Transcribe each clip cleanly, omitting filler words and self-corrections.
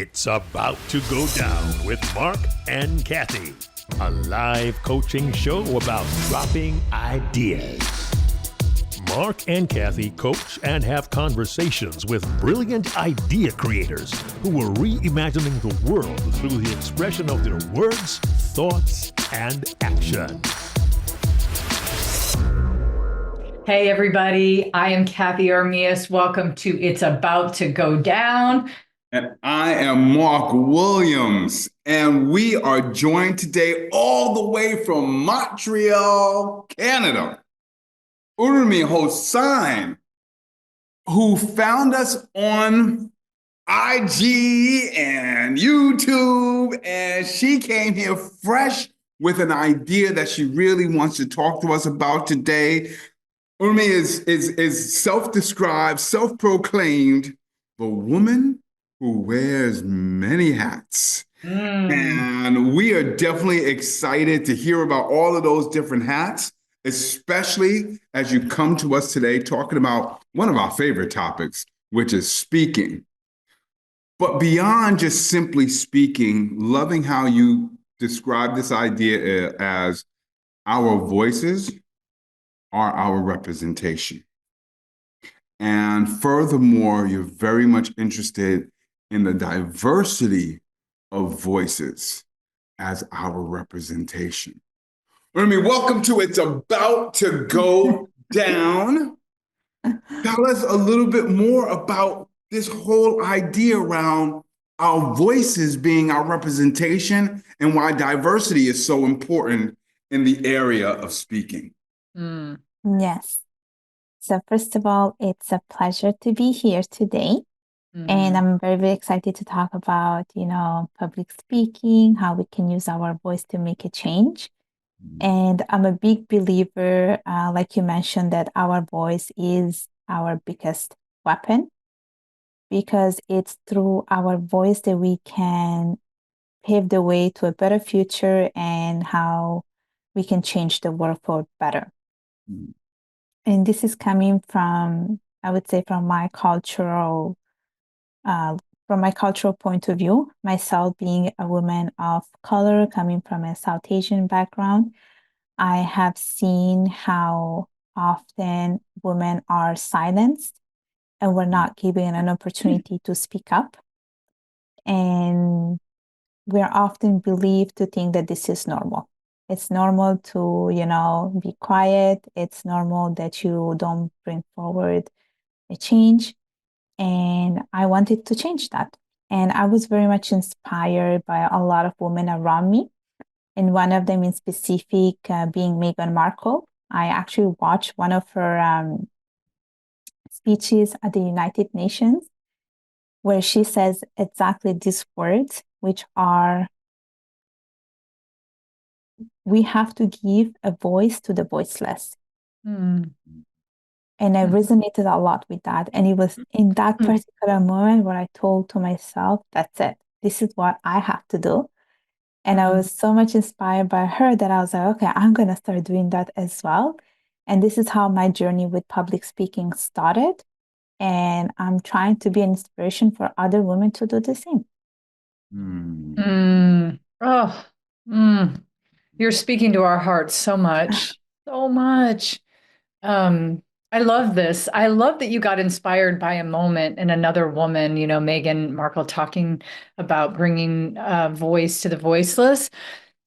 It's about to go down with Marc and Cathey, a live coaching show about dropping ideas. Marc and Cathey coach and have conversations with brilliant idea creators who are reimagining the world through the expression of their words, thoughts, and action. Hey, everybody. I am Cathey Armillas. Welcome to It's About to Go Down. And I am Marc Williams, and we are joined today all the way from Montreal, Canada. Urmi Hossain, who found us on IG and YouTube, and she came here fresh with an idea that she really wants to talk to us about today. Urmi is self-described, self-proclaimed, the woman who wears many hats. And we are definitely excited to hear about all of those different hats, especially as you come to us today talking about one of our favorite topics, which is speaking. But beyond just simply speaking, loving how you describe this idea as our voices are our representation. And furthermore, you're very much interested in the diversity of voices as our representation. Urmi, welcome to It's About to Go Down. Tell us a little bit more about this whole idea around our voices being our representation and why diversity is so important in the area of speaking. Yes. So first of all, it's a pleasure to be here today. And I'm very, very excited to talk about, public speaking, how we can use our voice to make a change. And I'm a big believer, like you mentioned, that our voice is our biggest weapon, because it's through our voice that we can pave the way to a better future and how we can change the world for better. And this is coming from, I would say, from my cultural point of view, myself being a woman of color coming from a South Asian background. I have seen how often women are silenced and we're not given an opportunity to speak up. And we're often believed to think that this is normal. It's normal to, be quiet. It's normal that you don't bring forward a change. And I wanted to change that. And I was very much inspired by a lot of women around me. And one of them in specific being Meghan Markle. I actually watched one of her speeches at the United Nations, where she says exactly these words, which are, we have to give a voice to the voiceless. And I resonated a lot with that. And it was in that particular moment where I told to myself, that's it. This is what I have to do. And I was so much inspired by her that I was like, okay, I'm going to start doing that as well. And this is how my journey with public speaking started. And I'm trying to be an inspiration for other women to do the same. You're speaking to our hearts so much, so much. I love this. I love that you got inspired by a moment and another woman, Meghan Markle talking about bringing voice to the voiceless.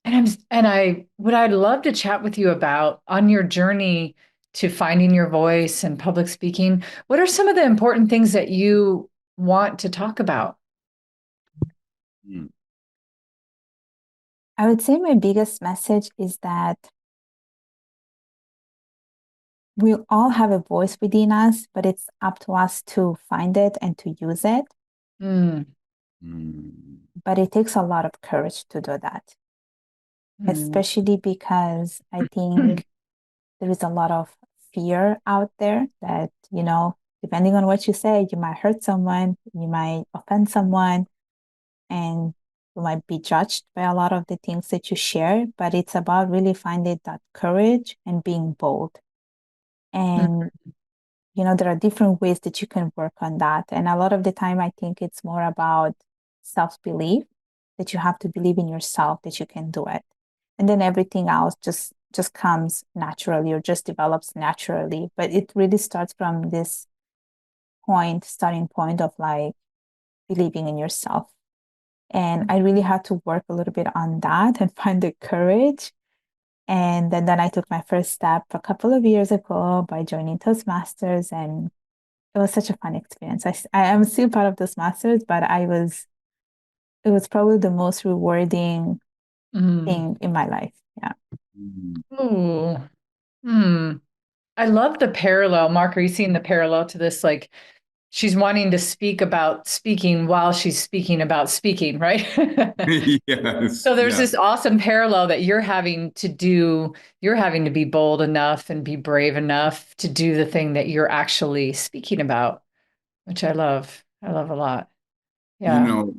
And I'd love to chat with you about on your journey to finding your voice and public speaking. What are some of the important things that you want to talk about? I would say my biggest message is that we all have a voice within us, but it's up to us to find it and to use it. But it takes a lot of courage to do that, especially because I think there is a lot of fear out there that, depending on what you say, you might hurt someone, you might offend someone, and you might be judged by a lot of the things that you share. But it's about really finding that courage and being bold. And, there are different ways that you can work on that. And a lot of the time, I think it's more about self-belief, that you have to believe in yourself, that you can do it. And then everything else just comes naturally, or just develops naturally. But it really starts from this starting point of like believing in yourself. And I really had to work a little bit on that and find the courage. And then I took my first step a couple of years ago by joining Toastmasters, and it was such a fun experience. I am still part of Toastmasters, but it was probably the most rewarding thing in my life. Yeah. Ooh. I love the parallel. Marc, are you seeing the parallel to this? Like, she's wanting to speak about speaking while she's speaking about speaking, right? Yes. So there's Yeah. this awesome parallel that you're having to do. You're having to be bold enough and be brave enough to do the thing that you're actually speaking about, which I love. I love a lot. You Yeah. know,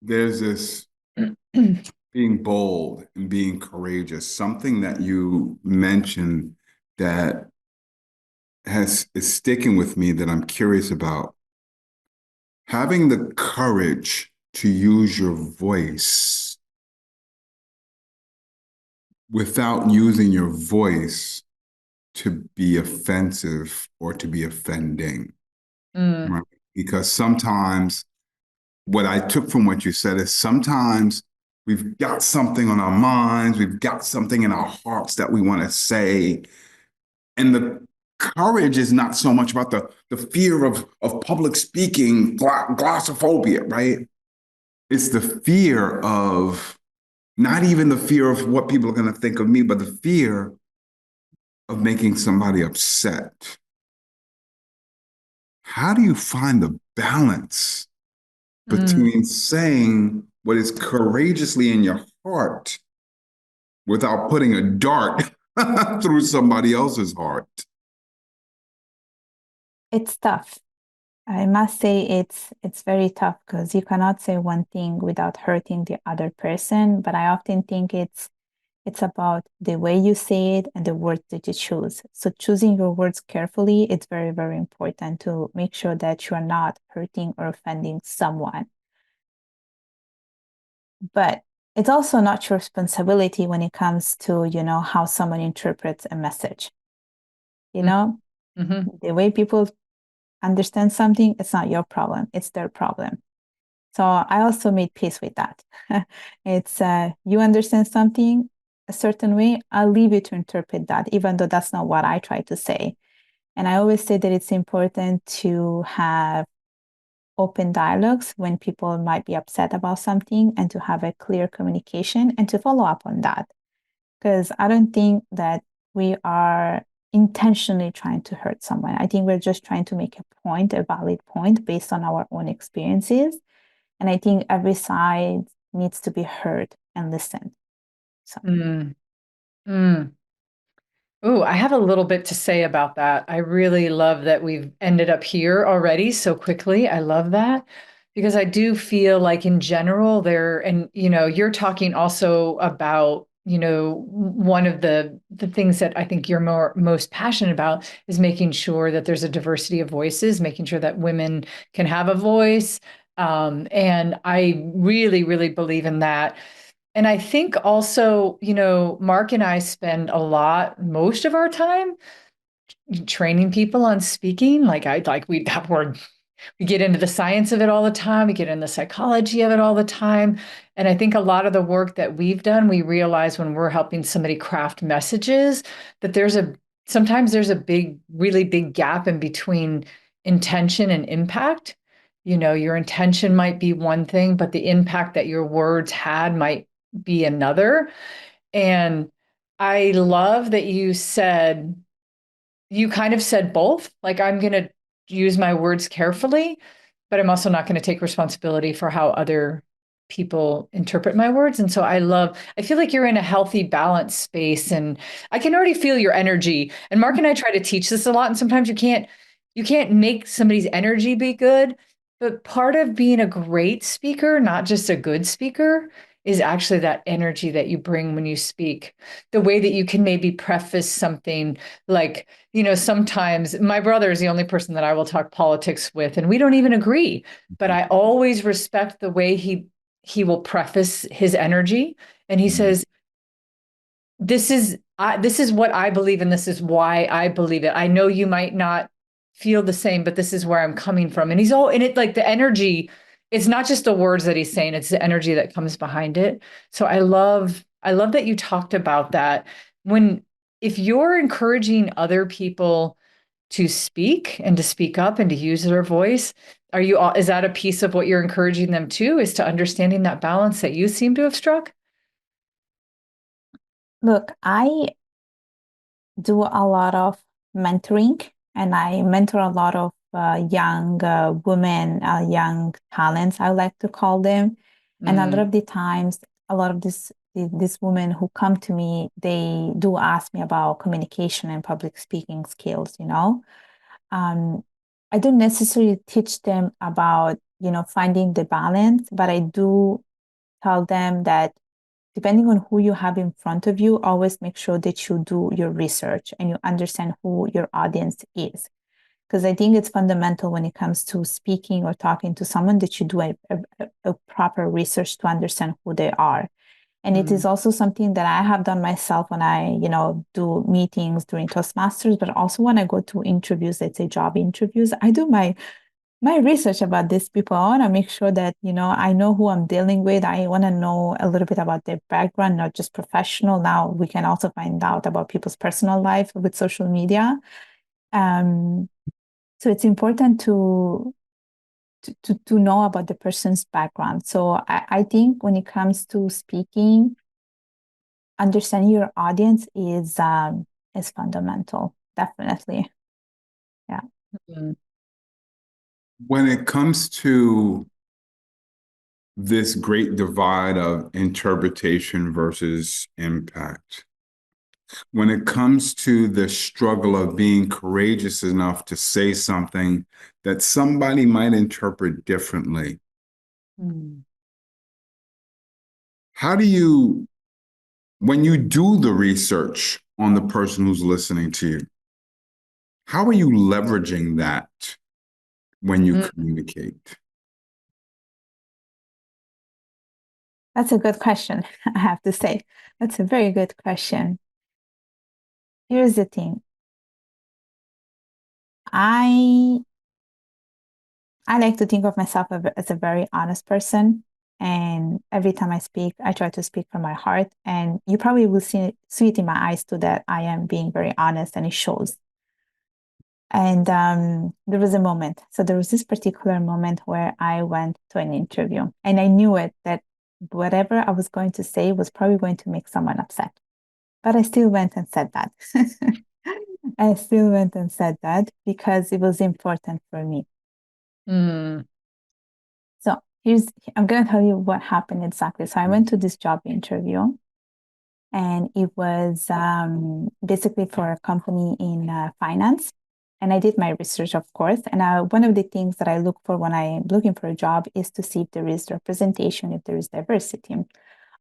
there's this being bold and being courageous, something that you mentioned that is sticking with me that I'm curious about. Having the courage to use your voice without using your voice to be offensive or to be offending, Mm, right? Because sometimes what I took from what you said is sometimes we've got something on our minds, we've got something in our hearts that we want to say. And the courage is not so much about the fear of public speaking, glossophobia, right? It's the fear of not even the fear of what people are going to think of me, but the fear of making somebody upset. How do you find the balance mm. between saying what is courageously in your heart without putting a dart through somebody else's heart? It's tough. I must say it's very tough because you cannot say one thing without hurting the other person. But I often think it's about the way you say it and the words that you choose. So choosing your words carefully, it's very, very important to make sure that you are not hurting or offending someone. But it's also not your responsibility when it comes to, how someone interprets a message. Mm-hmm. The way people understand something, it's not your problem, it's their problem. So I also made peace with that. It's you understand something a certain way, I'll leave you to interpret that, even though that's not what I try to say. And I always say that it's important to have open dialogues when people might be upset about something, and to have a clear communication and to follow up on that. Because I don't think that we are intentionally trying to hurt someone. I think we're just trying to make a point, a valid point based on our own experiences. And I think every side needs to be heard and listened. So Mm, mm. Ooh, I have a little bit to say about that. I really love that we've ended up here already so quickly. I love that because I do feel like in general there, and you're talking also about, one of the things that I think you're most passionate about is making sure that there's a diversity of voices, making sure that women can have a voice. And I really, really believe in that. And I think also, Marc and I spend most of our time training people on speaking. We get into the science of it all the time. We get into the psychology of it all the time. And I think a lot of the work that we've done, we realize when we're helping somebody craft messages that sometimes there's a really big gap in between intention and impact. Your intention might be one thing, but the impact that your words had might be another. And I love that you kind of said both. Like, I'm going to use my words carefully, but I'm also not going to take responsibility for how other people interpret my words. And so I feel like you're in a healthy, balanced space, and I can already feel your energy. And Marc and I try to teach this a lot. And sometimes you can't make somebody's energy be good, but part of being a great speaker, not just a good speaker, is actually that energy that you bring when you speak. The way that you can maybe preface something like, sometimes my brother is the only person that I will talk politics with, and we don't even agree. But I always respect the way he he will preface his energy, and he says, this is what I believe, and this is why I believe it. I know you might not feel the same, but this is where I'm coming from. And he's all in it, like the energy, it's not just the words that he's saying, it's the energy that comes behind it. So I love that you talked about that. If you're encouraging other people to speak and to speak up and to use their voice, is that a piece of what you're encouraging them to, is to understanding that balance that you seem to have struck? Look, I do a lot of mentoring, and I mentor a lot of young women, young talents, I like to call them. And a lot of the times, a lot of these women who come to me, they do ask me about communication and public speaking skills, you know. I don't necessarily teach them about, finding the balance, but I do tell them that depending on who you have in front of you, always make sure that you do your research and you understand who your audience is. Because I think it's fundamental when it comes to speaking or talking to someone that you do a proper research to understand who they are. And it is also something that I have done myself when I, do meetings during Toastmasters, but also when I go to interviews, let's say job interviews, I do my research about these people. I want to make sure that, I know who I'm dealing with. I want to know a little bit about their background, not just professional. Now we can also find out about people's personal life with social media. So it's important to know about the person's background. So I think when it comes to speaking, understanding your audience is fundamental, definitely. Yeah. Mm-hmm. When it comes to this great divide of interpretation versus impact, when it comes to the struggle of being courageous enough to say something that somebody might interpret differently, how do you, when you do the research on the person who's listening to you, how are you leveraging that when you communicate? That's a good question, I have to say. That's a very good question. Here's the thing. I like to think of myself as a very honest person. And every time I speak, I try to speak from my heart. And you probably will see it in my eyes too, that I am being very honest, and it shows. And there was a moment. So there was this particular moment where I went to an interview, and I knew it, that whatever I was going to say was probably going to make someone upset. But I still went and said that. I still went and said that because it was important for me. So I'm going to tell you what happened exactly. So I went to this job interview, and it was basically for a company in finance. And I did my research, of course. And one of the things that I look for when I'm looking for a job is to see if there is representation, if there is diversity.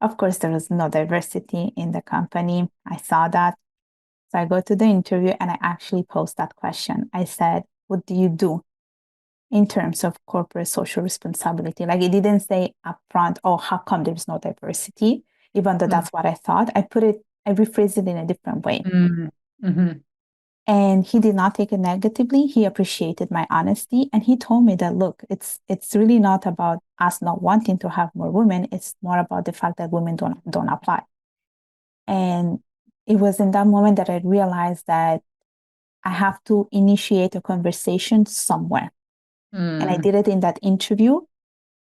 Of course, there was no diversity in the company. I saw that. So I go to the interview and I actually posed that question. I said, what do you do in terms of corporate social responsibility? Like, it didn't say upfront, oh, how come there's no diversity? Even though that's what I thought. I rephrased it in a different way. And he did not take it negatively. He appreciated my honesty. And he told me that, look, it's really not about us not wanting to have more women. It's more about the fact that women don't apply. And it was in that moment that I realized that I have to initiate a conversation somewhere. And I did it in that interview.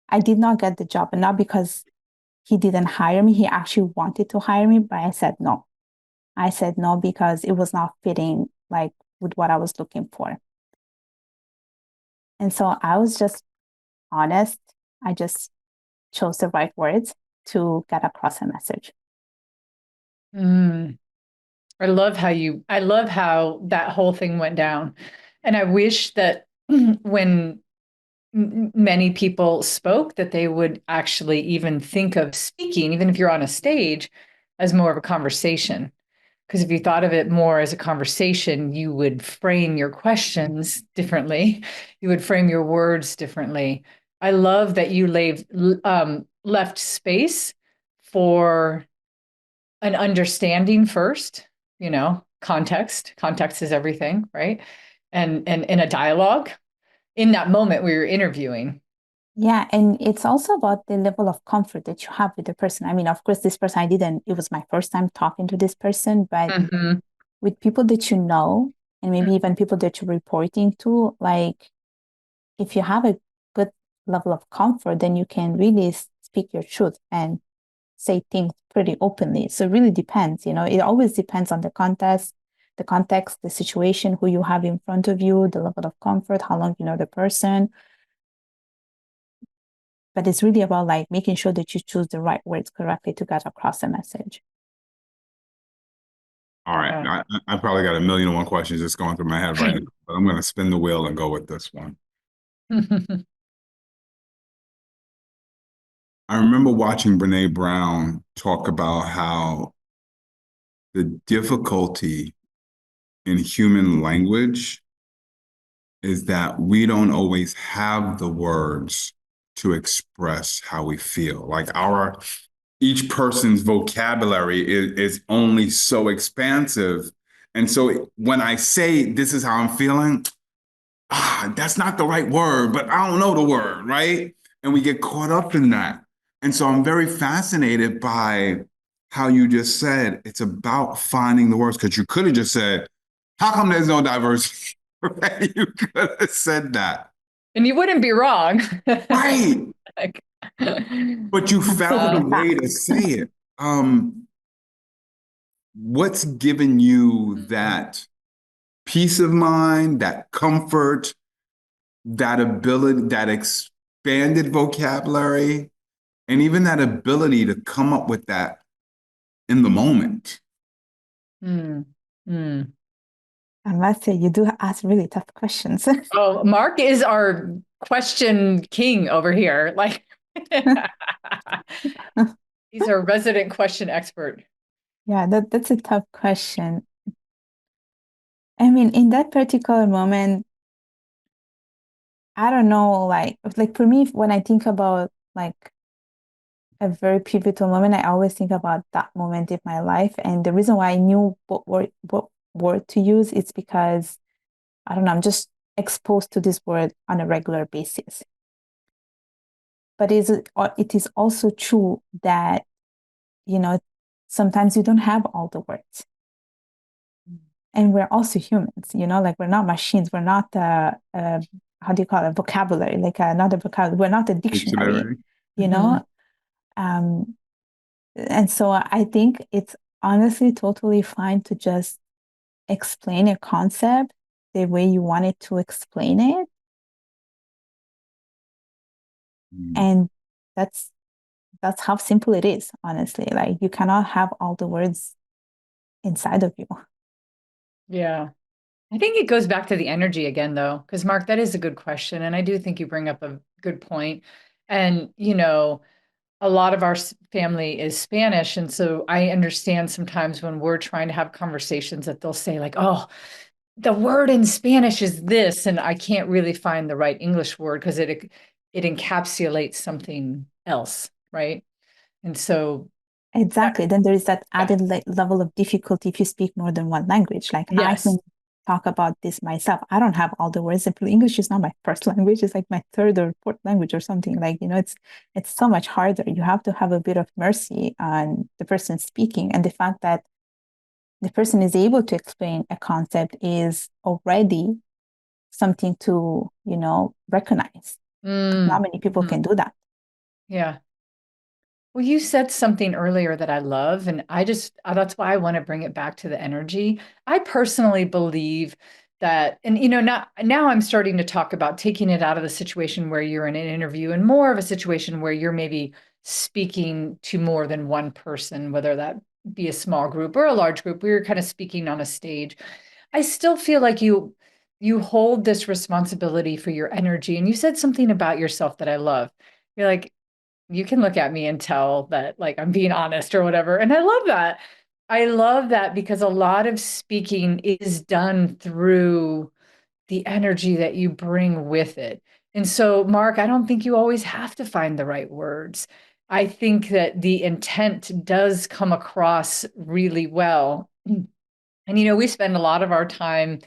I did not get the job, and not because he didn't hire me. He actually wanted to hire me, but I said no. I said no because it was not fitting like with what I was looking for. And so I was just honest. I just chose the right words to get across a message. I love how that whole thing went down. And I wish that when many people spoke, that they would actually even think of speaking, even if you're on a stage, as more of a conversation. Because if you thought of it more as a conversation, you would frame your questions differently. You would frame your words differently. I love that you left space for an understanding first, context. Context is everything, right? And in a dialogue. In that moment we were interviewing. Yeah, and it's also about the level of comfort that you have with the person. I mean, of course, this person, it was my first time talking to this person, but Mm-hmm. with people that you know, and maybe even people that you're reporting to, like if you have a good level of comfort, then you can really speak your truth and say things pretty openly. So it really depends, it always depends on the context, the situation, who you have in front of you, the level of comfort, how long you know the person. But it's really about like making sure that you choose the right words correctly to get across the message. All right. I probably got a million and one questions just going through my head right now, but I'm going to spin the wheel and go with this one. I remember watching Brene Brown talk about how the difficulty in human language is that we don't always have the words to express how we feel. Like each person's vocabulary is only so expansive. And so when I say this is how I'm feeling, that's not the right word, but I don't know the word, right? And we get caught up in that. And so I'm very fascinated by how you just said it's about finding the words, because you could have just said, how come there's no diversity? Right? You could have said that. And you wouldn't be wrong. Right. Like, But you found a Stating way to facts. say it. What's given you that peace of mind, that comfort, that ability, that expanded vocabulary, and even that ability to come up with that in the moment? mm, mm. I must say, you do ask really tough questions. Oh, Marc is our question king over here. Like, he's our resident question expert. Yeah, that's a tough question. I mean, in that particular moment, I don't know, like for me, when I think about like a very pivotal moment, I always think about that moment in my life. And the reason why I knew what word to use is because I don't know, I'm just exposed to this word on a regular basis. But it is also true that, you know, sometimes you don't have all the words. And we're also humans, like we're not machines. We're not how do you call it, vocabulary, like another vocabulary. We're not a dictionary, you know? Um, and so I think it's honestly totally fine to just explain a concept the way you wanted to explain it. Mm. And that's that's how simple it is, honestly. Like you cannot have all the words inside of you. Yeah. I think it goes back to the energy again, though, because Marc, that is a good question. And I do think you bring up a good point. And, a lot of our family is Spanish. And so I understand sometimes when we're trying to have conversations that they'll say, like, oh, the word in Spanish is this. And I can't really find the right English word because it encapsulates something else. Right. And so, Exactly. Then there is that added level of difficulty if you speak more than one language. Like I yes. can talk about this myself. I don't have all the words. English is not my first language. It's like my third or fourth language or something. Like, it's so much harder. You have to have a bit of mercy on the person speaking. And the fact that the person is able to explain a concept is already something to, recognize. Not many people can do that. Yeah. Well, you said something earlier that I love, and that's why I want to bring it back to the energy. I personally believe that, and now I'm starting to talk about taking it out of the situation where you're in an interview and more of a situation where you're maybe speaking to more than one person, whether that be a small group or a large group, we were kind of speaking on a stage. I still feel like you hold this responsibility for your energy. And you said something about yourself that I love. You're like, you can look at me and tell that like I'm being honest or whatever. And I love that. I love that because a lot of speaking is done through the energy that you bring with it. And so, Marc, I don't think you always have to find the right words. I think that the intent does come across really well. And, we spend a lot of our time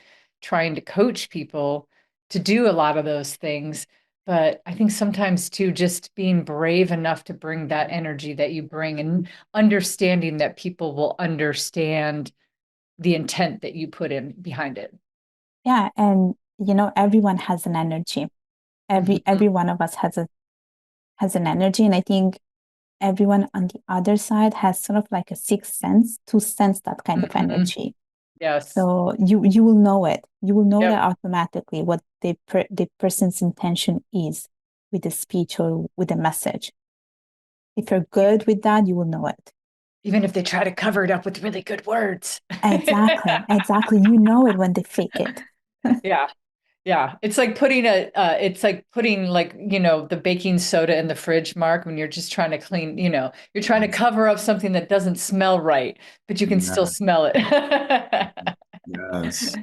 trying to coach people to do a lot of those things. But I think sometimes too, just being brave enough to bring that energy that you bring and understanding that people will understand the intent that you put in behind it. Yeah, and everyone has an energy. Every one of us has an energy, and I think everyone on the other side has sort of like a sixth sense to sense that kind of energy. Yes. So you will know it. You will know Yep. that automatically what the person's intention is with the speech or with the message. If you're good with that, you will know it. Even if they try to cover it up with really good words. Exactly. You know it when they fake it. Yeah. Yeah. It's like putting the baking soda in the fridge, Mark, when you're just trying to clean, you're trying to cover up something that doesn't smell right, but you can still smell it. Yes.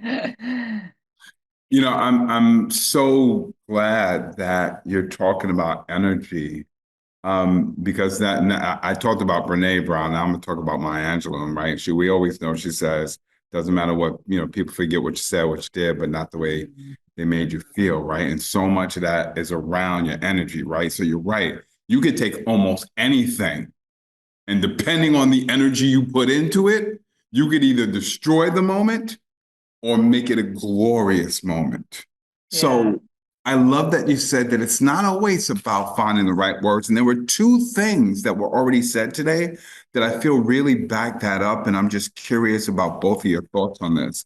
I'm so glad that you're talking about energy, because I talked about Brene Brown. Now I'm gonna talk about Maya Angelou, right? We always know, she says, doesn't matter what, people forget what you said, what you did, but not the way they made you feel, right? And so much of that is around your energy, right? So you're right. You could take almost anything, and depending on the energy you put into it, you could either destroy the moment or make it a glorious moment. Yeah. So I love that you said that it's not always about finding the right words. And there were two things that were already said today that I feel really back that up. And I'm just curious about both of your thoughts on this.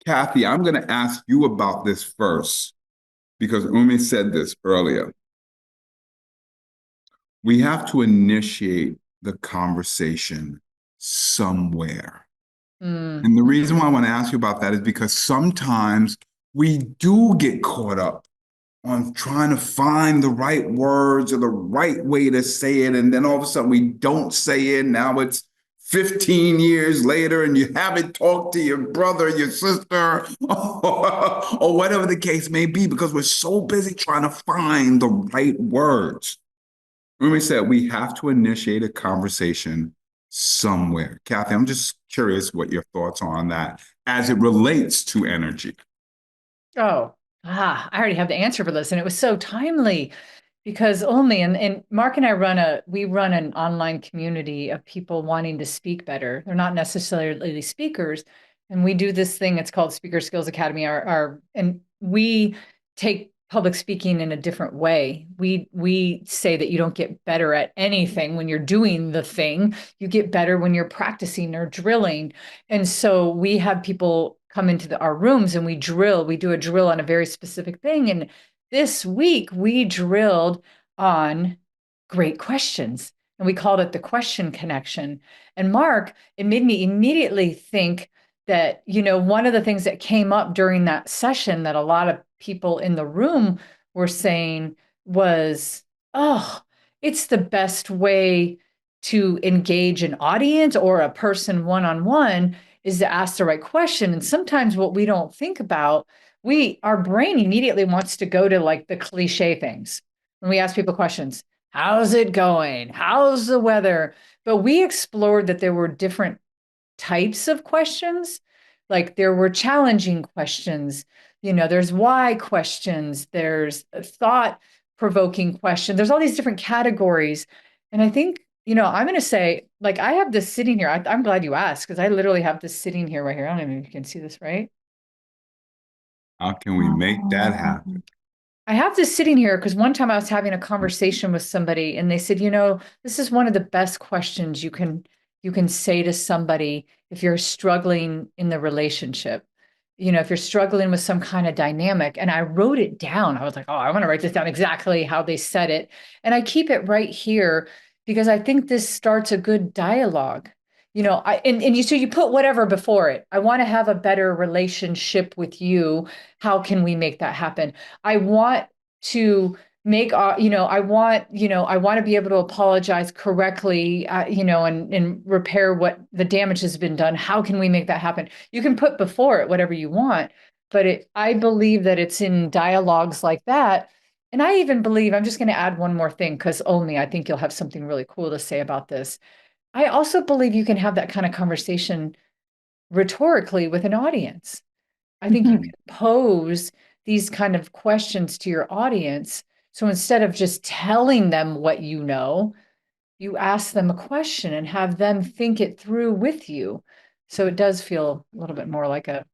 Cathey, I'm going to ask you about this first because Urmi said this earlier. We have to initiate the conversation somewhere. And the reason why I want to ask you about that is because sometimes we do get caught up on trying to find the right words or the right way to say it. And then all of a sudden we don't say it. Now it's 15 years later and you haven't talked to your brother, your sister, or whatever the case may be, because we're so busy trying to find the right words. When we said we have to initiate a conversation somewhere. Cathey, I'm just curious what your thoughts are on that as it relates to energy. I already have the answer for this. And it was so timely because and Mark and I run an online community of people wanting to speak better. They're not necessarily speakers. And we do this thing, it's called Speaker Skills Academy, and we take public speaking in a different way. We say that you don't get better at anything when you're doing the thing. You get better when you're practicing or drilling. And so we have people come into our rooms and we do a drill on a very specific thing. And this week we drilled on great questions and we called it the question connection. And Mark, it made me immediately think that, one of the things that came up during that session that a lot of people in the room were saying was, oh, it's the best way to engage an audience or a person one-on-one is to ask the right question. And sometimes what we don't think about, our brain immediately wants to go to like the cliche things. When we ask people questions, how's it going? How's the weather? But we explored that there were different types of questions. Like there were challenging questions, there's why questions, there's thought-provoking questions. There's all these different categories. And I think, I'm going to say, like, I have this sitting here. I'm glad you asked because I literally have this sitting here right here. I don't even know if you can see this, right? How can we make that happen? I have this sitting here because one time I was having a conversation with somebody and they said, this is one of the best questions you can say to somebody if you're struggling in the relationship. If you're struggling with some kind of dynamic. And I wrote it down. I was like, oh, I want to write this down exactly how they said it. And I keep it right here because I think this starts a good dialogue. So you put whatever before it. I want to have a better relationship with you. How can we make that happen? I want to make, I want to be able to apologize correctly, and repair what the damage has been done. How can we make that happen? You can put before it whatever you want, but I believe that it's in dialogues like that And I even believe, I'm just going to add one more thing because only I think you'll have something really cool to say about this. I also believe you can have that kind of conversation rhetorically with an audience. I think you can pose these kind of questions to your audience. So instead of just telling them what you know, you ask them a question and have them think it through with you. So it does feel a little bit more like an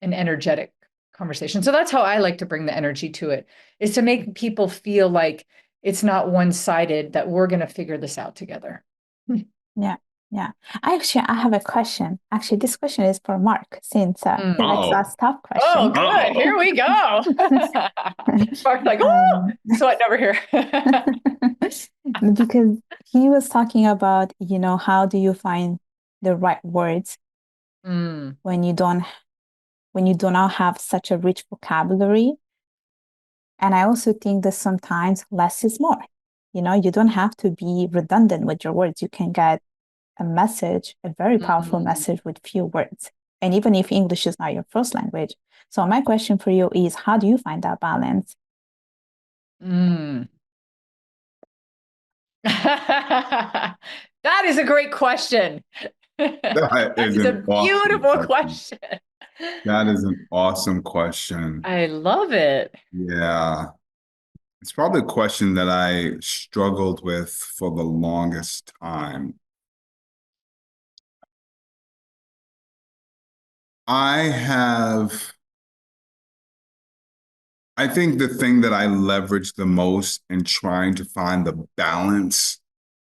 energetic conversation. So that's how I like to bring the energy to it, is to make people feel like it's not one-sided, that we're going to figure this out together. Yeah, yeah. I have a question. Actually, this question is for Mark, since he likes to Oh. ask tough Oh, questions. good. Here we go. Mark's like, oh, sweating over here. Because he was talking about, how do you find the right words when you do not have such a rich vocabulary. And I also think that sometimes less is more. You don't have to be redundant with your words. You can get a message, a very powerful message with few words. And even if English is not your first language. So my question for you is, how do you find that balance? That is a great question. That is a an awesome beautiful question. That is an awesome question. I love it. Yeah. It's probably a question that I struggled with for the longest time. I think the thing that I leverage the most in trying to find the balance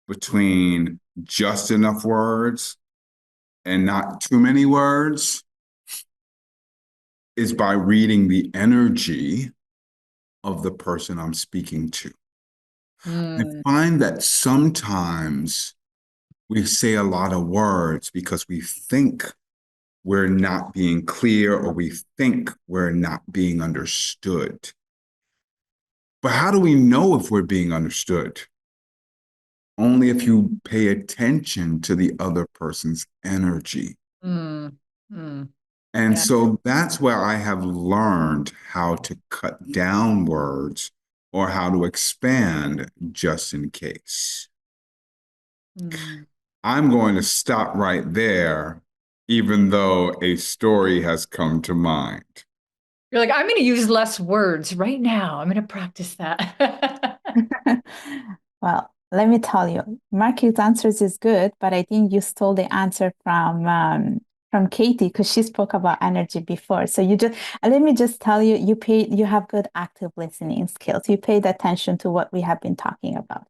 between just enough words and not too many words is by reading the energy of the person I'm speaking to. I find that sometimes we say a lot of words because we think we're not being clear or we think we're not being understood. But how do we know if we're being understood? Only if you pay attention to the other person's energy. And so that's where I have learned how to cut down words or how to expand just in case. I'm going to stop right there, even though a story has come to mind. You're like, I'm going to use less words right now. I'm going to practice that. Well, let me tell you, Marky's answers is good, but I think you stole the answer from Cathey because she spoke about energy before. So let me just tell you, you have good active listening skills. You paid attention to what we have been talking about.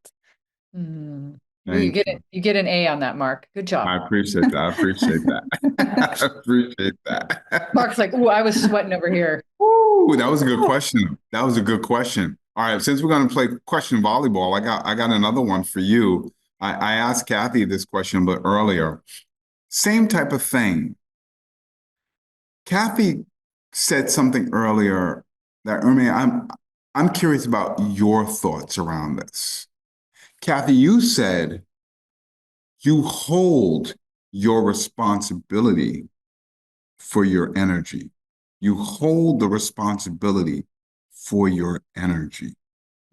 Well, you get an A on that, Mark. Good job. I appreciate that. I appreciate that. Mark's like, ooh, I was sweating over here. Ooh, that was a good question. That was a good question. All right, since we're going to play question volleyball, I got another one for you. I asked Cathey this question, but earlier, same type of thing. Cathey said something earlier that Urmi, I'm curious about your thoughts around this. Cathey, you said you hold your responsibility for your energy. You hold the responsibility for your energy.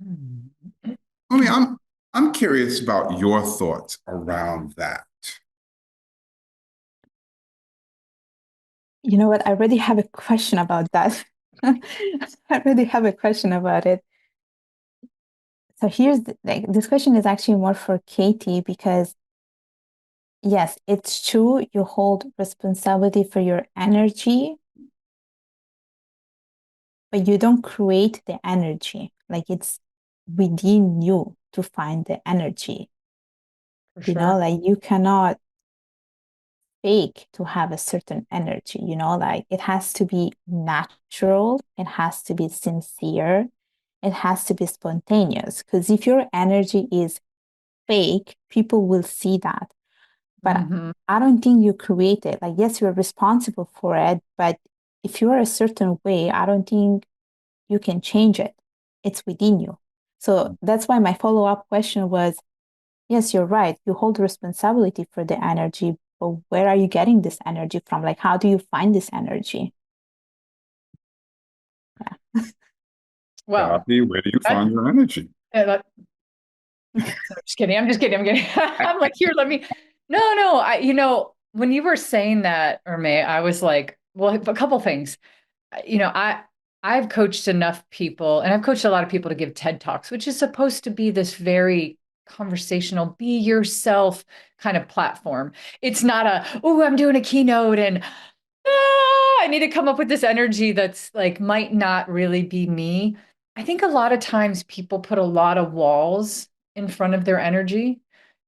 I mean, I'm curious about your thoughts around that. You know what? I already have a question about that. I already have a question about it. So this question is actually more for Cathey because yes, it's true. You hold responsibility for your energy, but you don't create the energy. Like it's within you to find the energy. Like you cannot fake to have a certain energy, like it has to be natural, it has to be sincere, it has to be spontaneous. Because if your energy is fake, people will see that. But I don't think you create it. Like, yes, you're responsible for it, but if you're a certain way, I don't think you can change it. It's within you. So that's why my follow-up question was, yes, you're right. You hold responsibility for the energy, but where are you getting this energy from? Like, how do you find this energy? Well, Cathey, where do you that, find your energy? that, I'm just kidding. I'm just kidding. I'm kidding. I'm like, here, let me. No. When you were saying that, Urmi, I was like, well, a couple things. I've coached enough people, and I've coached a lot of people to give TED Talks, which is supposed to be this very conversational, be yourself kind of platform. It's not I'm doing a keynote and I need to come up with this energy that's like might not really be me. I think a lot of times people put a lot of walls in front of their energy,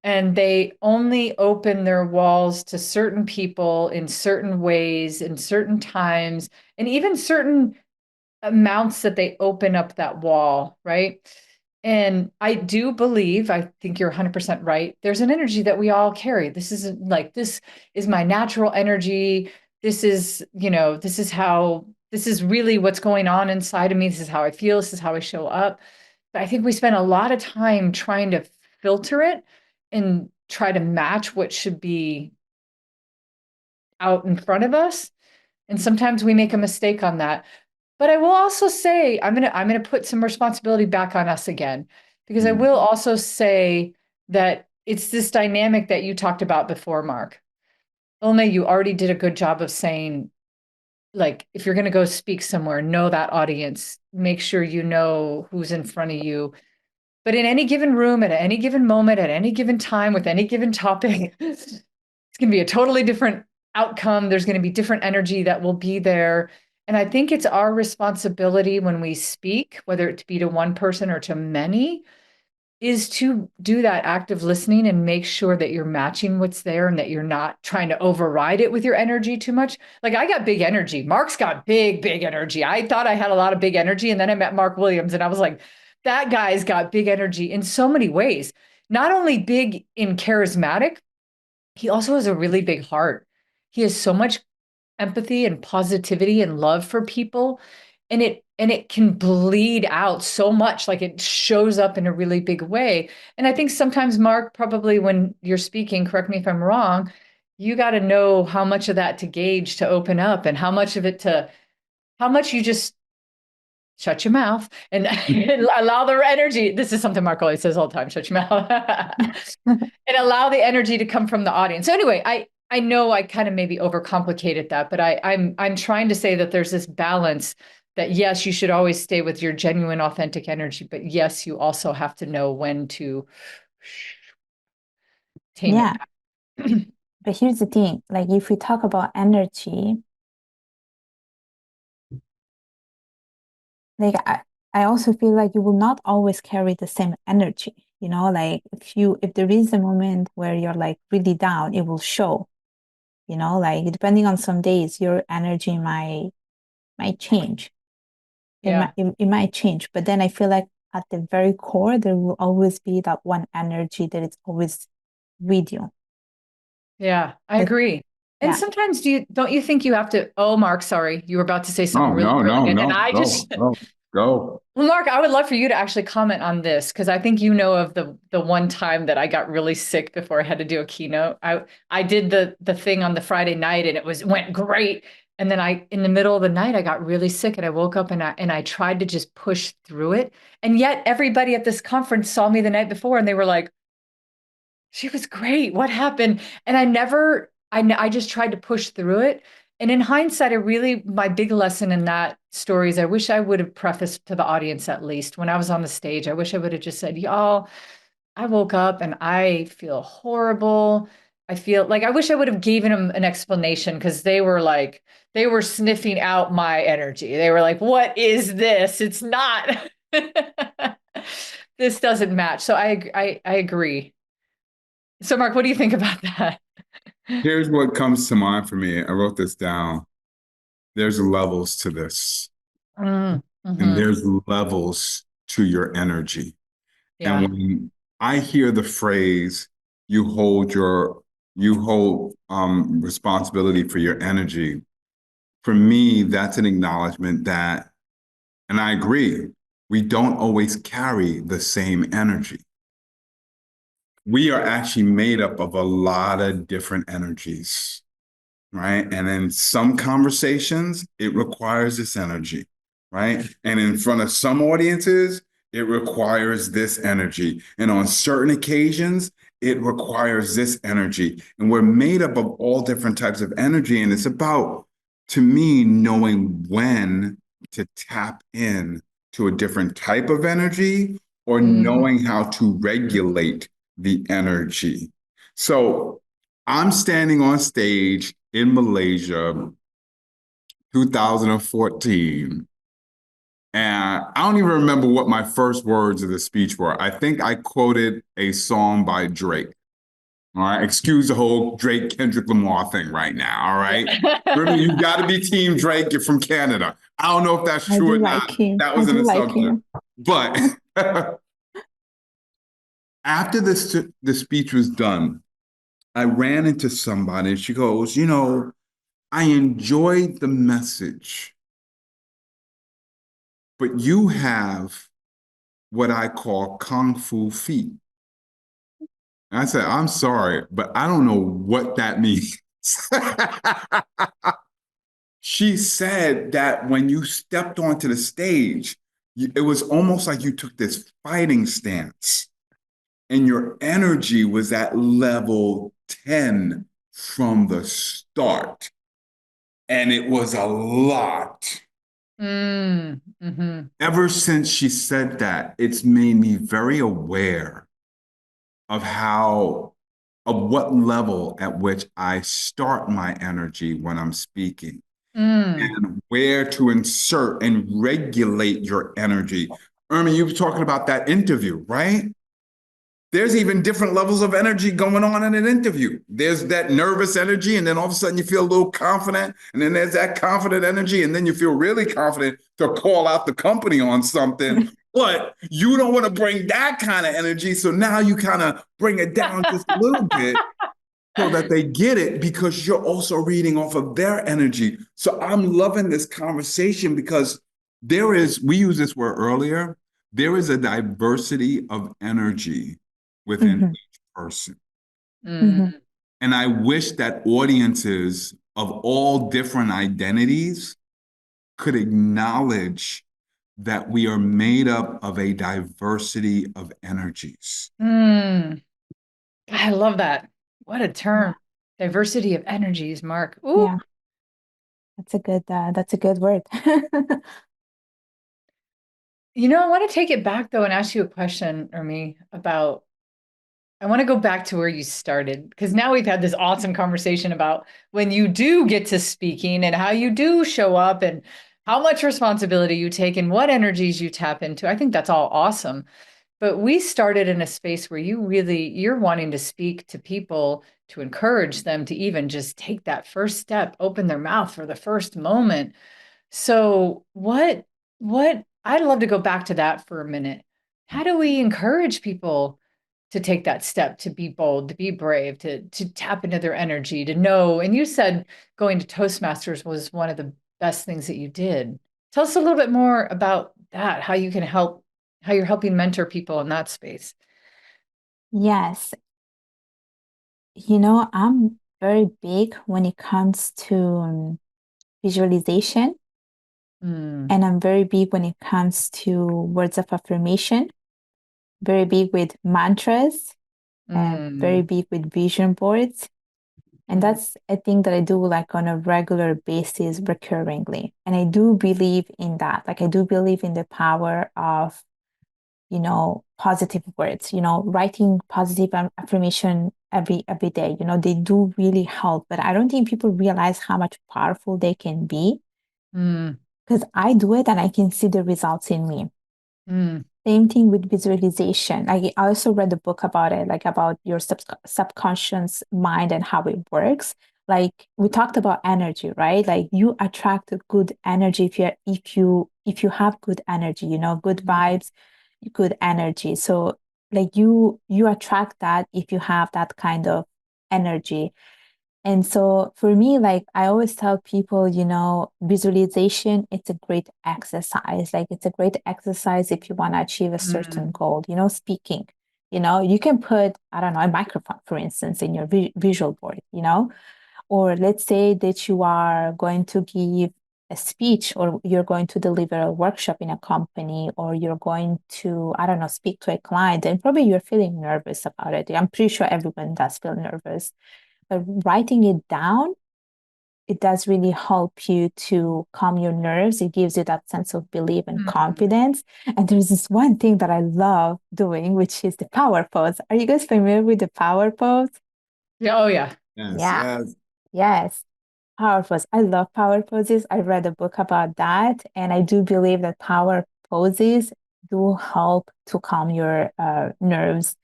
and they only open their walls to certain people in certain ways, in certain times, and even certain amounts that they open up that wall, right? And I do believe, I think you're 100% right. There's an energy that we all carry. This is my natural energy. This is really what's going on inside of me. This is how I feel. This is how I show up. But I think we spend a lot of time trying to filter it and try to match what should be out in front of us. And sometimes we make a mistake on that. But I will also say, I'm gonna put some responsibility back on us again, because I will also say that it's this dynamic that you talked about before, Mark. Ilme, you already did a good job of saying, like, if you're gonna go speak somewhere, know that audience, make sure you know who's in front of you. But in any given room, at any given moment, at any given time, with any given topic, it's gonna be a totally different outcome. There's gonna be different energy that will be there. And I think it's our responsibility when we speak, whether it be to one person or to many, is to do that active listening and make sure that you're matching what's there and that you're not trying to override it with your energy too much. Like, I got big energy. Mark's got big, big energy. I thought I had a lot of big energy. And then I met Marc Williams and I was like, that guy's got big energy in so many ways. Not only big in charismatic, he also has a really big heart. He has so much empathy and positivity and love for people, and it can bleed out so much, like it shows up in a really big way. And I think sometimes, Mark, probably when you're speaking, correct me if I'm wrong, you got to know how much of that to gauge, to open up, and how much you just shut your mouth and allow the energy. This is something Mark always says all the time: shut your mouth. And allow the energy to come from the audience. So anyway, I know I kind of maybe overcomplicated that, but I'm trying to say that there's this balance that, yes, you should always stay with your genuine, authentic energy, but yes, you also have to know when to tame Yeah. it. But here's the thing, like if we talk about energy, like I also feel like you will not always carry the same energy, like if there is a moment where you're like really down, it will show, like depending on some days, your energy might change. Yeah. It might change, but then I feel like at the very core, there will always be that one energy that is always with you. Yeah, I agree. And Yeah. sometimes don't you think you have to, oh, Mark, sorry, you were about to say something really No. brilliant. And I Go. Well, Mark, I would love for you to actually comment on this, because I think you know of the one time that I got really sick before I had to do a keynote. I did the thing on the Friday night and went great. And then in the middle of the night, I got really sick and I woke up and I tried to just push through it. And yet everybody at this conference saw me the night before and they were like, she was great. What happened? And I just tried to push through it. And in hindsight, my big lesson in that story is I wish I would have prefaced to the audience, at least when I was on the stage, I wish I would have just said, y'all, I woke up and I feel horrible. I feel like I wish I would have given them an explanation, because they were sniffing out my energy. They were like, what is this? It's not, this doesn't match. So I agree. So Mark, what do you think about that? Here's what comes to mind for me. I wrote this down. There's levels to this, and there's levels to your energy. Yeah. And when I hear the phrase, you hold responsibility for your energy, for me, that's an acknowledgement that, and I agree, we don't always carry the same energy. We are actually made up of a lot of different energies, right? And in some conversations, it requires this energy. right? And in front of some audiences, it requires this energy. And on certain occasions, it requires this energy. And we're made up of all different types of energy. And it's about, to me, knowing when to tap in to a different type of energy or knowing how to regulate the energy. So I'm standing on stage in Malaysia, 2014. And I don't even remember what my first words of the speech were. I think I quoted a song by Drake. All right. Excuse the whole Drake Kendrick Lamar thing right now. All right. Remember, you got to be Team Drake. You're from Canada. I don't know if that's true or not. That was an assumption. But after the speech was done, I ran into somebody and she goes, you know, I enjoyed the message, but you have what I call Kung Fu feet. And I said, I'm sorry, but I don't know what that means. She said that when you stepped onto the stage, it was almost like you took this fighting stance and your energy was at level 10 from the start. And it was a lot. Ever since she said that, it's made me very aware of what level at which I start my energy when I'm speaking and where to insert and regulate your energy. Urmi, you were talking about that interview, right? There's even different levels of energy going on in an interview. There's that nervous energy, and then all of a sudden you feel a little confident, and then there's that confident energy, and then you feel really confident to call out the company on something, but you don't want to bring that kind of energy, so now you kind of bring it down just a little bit so that they get it because you're also reading off of their energy. So I'm loving this conversation because we used this word earlier, there is a diversity of energy within each person. And I wish that audiences of all different identities could acknowledge that we are made up of a diversity of energies. I love that. What a term. Diversity of energies, Marc. Ooh. Yeah. That's a good word. You know, I want to take it back though and ask you a question, Urmi, I want to go back to where you started, because now we've had this awesome conversation about when you do get to speaking and how you do show up and how much responsibility you take and what energies you tap into. I think that's all awesome. But we started in a space where you're wanting to speak to people to encourage them to even just take that first step, open their mouth for the first moment. So what I'd love to go back to that for a minute. How do we encourage people to take that step, to be bold, to be brave, to tap into their energy, to know? And you said going to Toastmasters was one of the best things that you did. Tell us a little bit more about that, how you can help, how you're helping mentor people in that space. Yes. You know, I'm very big when it comes to visualization. And I'm very big when it comes to words of affirmation, very big with mantras, very big with vision boards. And that's a thing that I do like on a regular basis, recurringly. And I do believe in that. Like I do believe in the power of, you know, positive words, you know, writing positive affirmation every day. You know, they do really help. But I don't think people realize how much powerful they can be. Because I do it and I can see the results in me. Same thing with visualization. I also read a book about it, like about your subconscious mind and how it works. Like we talked about energy, right? Like you attract good energy if you have good energy, you know, good vibes, good energy. So like you attract that if you have that kind of energy. And so for me, like I always tell people, you know, visualization, it's a great exercise. Like it's a great exercise if you want to achieve a certain goal, you know, speaking, you know, you can put, I don't know, a microphone, for instance, in your visual board, you know, or let's say that you are going to give a speech, or you're going to deliver a workshop in a company, or you're going to, I don't know, speak to a client, and probably you're feeling nervous about it. I'm pretty sure everyone does feel nervous. But writing it down, it does really help you to calm your nerves. It gives you that sense of belief and confidence. And there's this one thing that I love doing, which is the power pose. Are you guys familiar with the power pose? Yeah. Oh, yeah. Yes, Yeah. yes. Yes. Power pose. I love power poses. I read a book about that. And I do believe that power poses do help to calm your nerves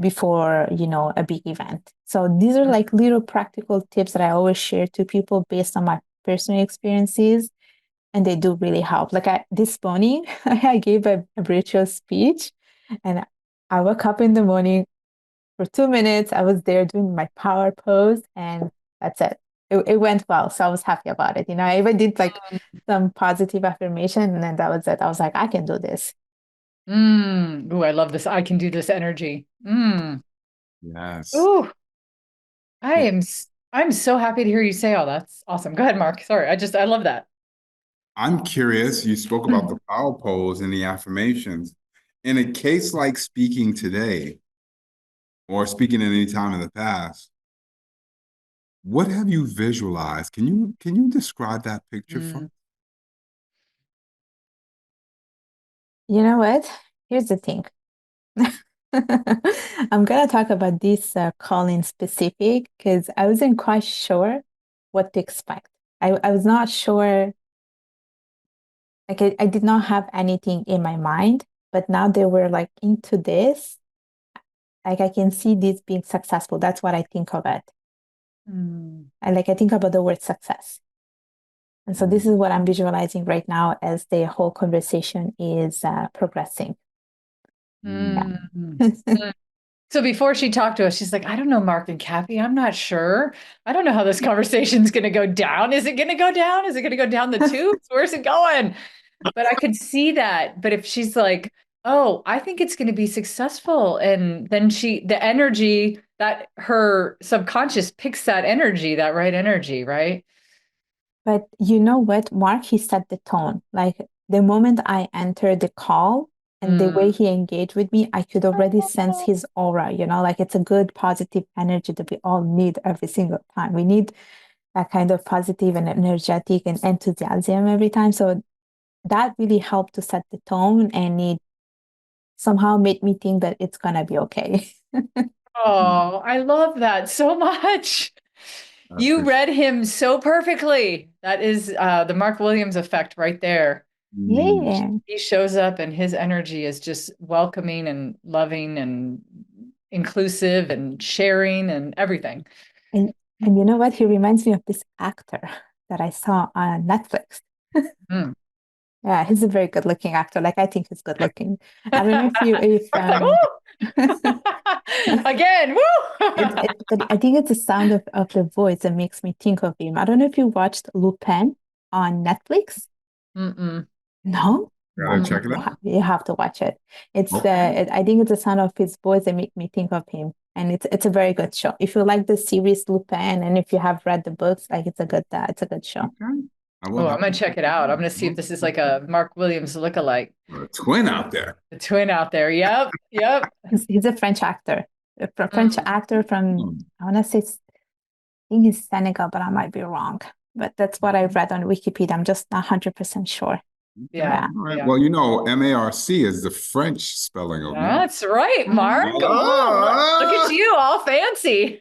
before, a big event. So these are like little practical tips that I always share to people based on my personal experiences. And they do really help. Like this morning, I gave a virtual speech, and I woke up in the morning for 2 minutes. I was there doing my power pose, and that's it. It went well. So I was happy about it. I even did like some positive affirmation, and then that was it. I was like, I can do this. Ooh, I love this. I can do this energy. Yes. Ooh, Yeah. I'm so happy to hear you say all that. That's awesome. Go ahead, Mark. Sorry. I love that. I'm curious, you spoke about the power pose and the affirmations. In a case like speaking today, or speaking at any time in the past, what have you visualized? Can you describe that picture for? You know what? Here's the thing. I'm gonna talk about this call in specific because I wasn't quite sure what to expect. I was not sure, like I did not have anything in my mind, but now they were like into this, like I can see this being successful. That's what I think of it. I think about the word success. And so this is what I'm visualizing right now as the whole conversation is progressing. Yeah. So before she talked to us, she's like, I don't know, Marc and Cathey, I'm not sure. I don't know how this conversation's going to go down. Is it going to go down? Is it going to go down the tubes? Where's it going? But I could see that. But if she's like, oh, I think it's going to be successful. And then the energy that her subconscious picks that energy, that right energy, right? But you know what, Marc, he set the tone. Like the moment I entered the call and the way he engaged with me, I could already sense his aura, like it's a good positive energy that we all need every single time. We need that kind of positive and energetic and enthusiasm every time. So that really helped to set the tone, and it somehow made me think that it's gonna be okay. Oh, I love that so much. You read him so perfectly. That is the Marc Williams effect right there. Yeah. He shows up and his energy is just welcoming and loving and inclusive and sharing and everything. And you know what? He reminds me of this actor that I saw on Netflix. Yeah, he's a very good looking actor. Like I think he's good looking. I don't know if again, woo! but I think it's the sound of the voice that makes me think of him. I don't know if you watched Lupin on Netflix. No? Gotta check it out. You have to watch it. It's I think it's the sound of his voice that make me think of him. And it's a very good show. If you like the series Lupin, and if you have read the books, like it's a good show. Okay. I'm gonna check it out. I'm gonna see if this is like a Marc Williams lookalike. A twin out there. The twin out there. Yep. He's a French actor. A French actor from I want to say, I think he's Senegal, but I might be wrong. But that's what I read on Wikipedia. I'm just not 100% sure. Yeah. All right. Well, MARC is the French spelling of Marc. That's right, Marc. Oh, look at you, all fancy.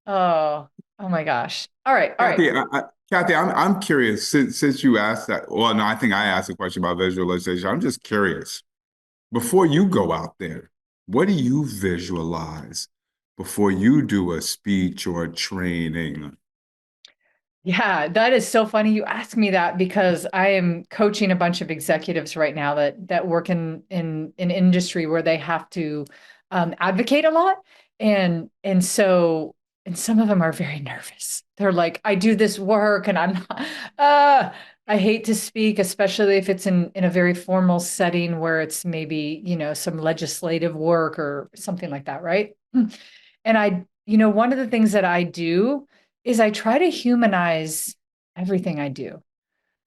Oh my gosh. All right. Cathey, I'm curious since you asked that. Well, no, I think I asked a question about visualization. I'm just curious. Before you go out there, what do you visualize before you do a speech or a training? Yeah, that is so funny you ask me that, because I am coaching a bunch of executives right now that work in an industry where they have to advocate a lot. And some of them are very nervous. They're like, I do this work and I'm not, I hate to speak, especially if it's in a very formal setting where it's maybe, some legislative work or something like that, right? And one of the things that I do is I try to humanize everything I do.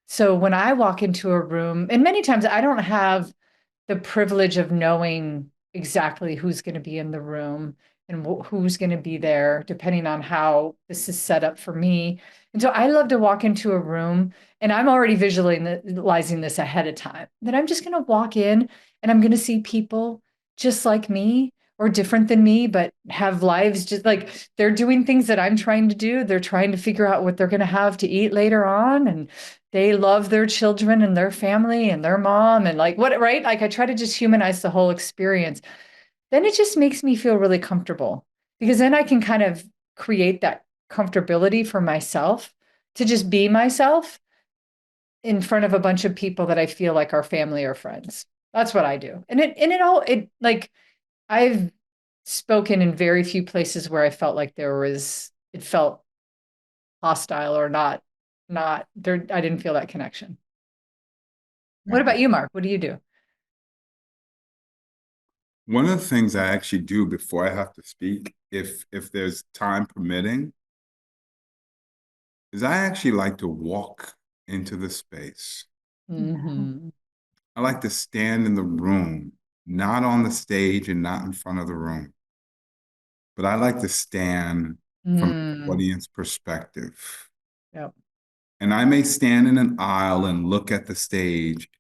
So when I walk into a room, and many times I don't have the privilege of knowing exactly who's going to be in the room and who's going to be there, depending on how this is set up for me. And so I love to walk into a room and I'm already visualizing this ahead of time, that I'm just going to walk in and I'm going to see people just like me or different than me, but have lives just like they're doing things that I'm trying to do. They're trying to figure out what they're going to have to eat later on. And they love their children and their family and their mom and like what, right? Like I try to just humanize the whole experience. Then it just makes me feel really comfortable because then I can kind of create that comfortability for myself to just be myself in front of a bunch of people that I feel like are family or friends. That's what I do. And it like I've spoken in very few places where I felt like it felt hostile or not there. I didn't feel that connection. What about you, Marc? What do you do? One of the things I actually do before I have to speak, if there's time permitting, is I actually like to walk into the space. Mm-hmm. I like to stand in the room, not on the stage and not in front of the room, but I like to stand from the Mm. audience perspective. Yep. And I may stand in an aisle and look at the stage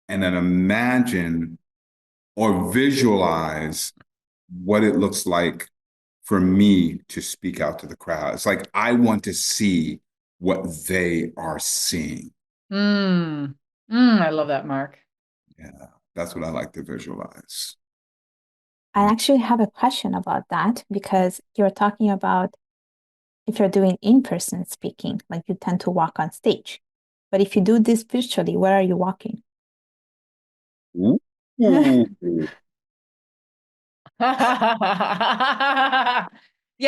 and then imagine or visualize what it looks like for me to speak out to the crowd. It's like I want to see what they are seeing. I love that, Marc. Yeah, that's what I like to visualize. I actually have a question about that because you're talking about if you're doing in-person speaking, like you tend to walk on stage. But if you do this virtually, where are you walking? Ooh. Yeah,